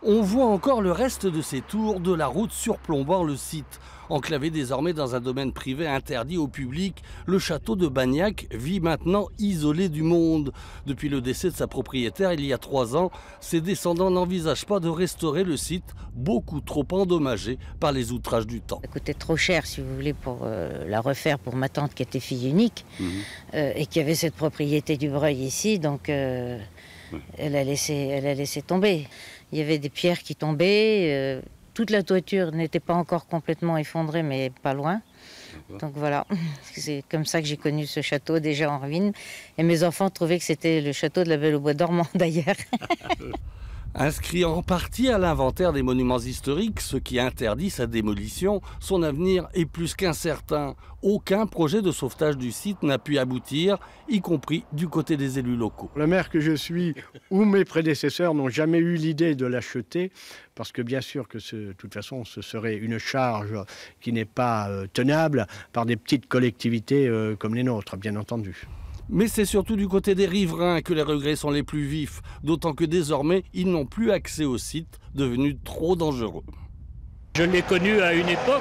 On voit encore le reste de ces tours de la route surplombant le site. Enclavé désormais dans un domaine privé interdit au public, le château de Bagnac vit maintenant isolé du monde. Depuis le décès de sa propriétaire il y a 3 ans, ses descendants n'envisagent pas de restaurer le site, beaucoup trop endommagé par les outrages du temps. Ça coûtait trop cher, si vous voulez, pour la refaire pour ma tante qui était fille unique et qui avait cette propriété du Breuil ici, donc elle a laissé tomber. Il y avait des pierres qui tombaient. Toute la toiture n'était pas encore complètement effondrée, mais pas loin. Donc voilà, c'est comme ça que j'ai connu ce château déjà en ruine. Et mes enfants trouvaient que c'était le château de la Belle au Bois dormant d'ailleurs. Inscrit en partie à l'inventaire des monuments historiques, ce qui interdit sa démolition, son avenir est plus qu'incertain. Aucun projet de sauvetage du site n'a pu aboutir, y compris du côté des élus locaux. Le maire que je suis ou mes prédécesseurs n'ont jamais eu l'idée de l'acheter, parce que bien sûr que de toute façon ce serait une charge qui n'est pas tenable par des petites collectivités comme les nôtres, bien entendu. Mais c'est surtout du côté des riverains que les regrets sont les plus vifs, d'autant que désormais, ils n'ont plus accès au site, devenu trop dangereux. Je l'ai connu à une époque,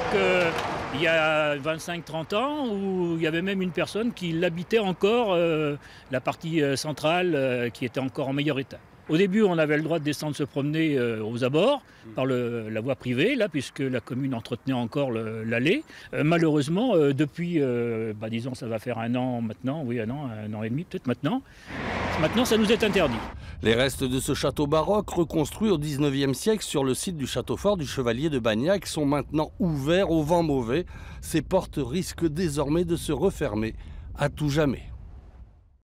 il y a 25-30 ans, où il y avait même une personne qui l'habitait encore, la partie centrale qui était encore en meilleur état. Au début, on avait le droit de descendre se promener aux abords par la voie privée, là, puisque la commune entretenait encore l'allée. Malheureusement, depuis, disons, ça va faire 1 an maintenant, oui, 1 an et demi peut-être maintenant. Maintenant, ça nous est interdit. Les restes de ce château baroque, reconstruit au 19e siècle sur le site du château fort du Chevalier de Bagnac, sont maintenant ouverts au vent mauvais. Ces portes risquent désormais de se refermer à tout jamais.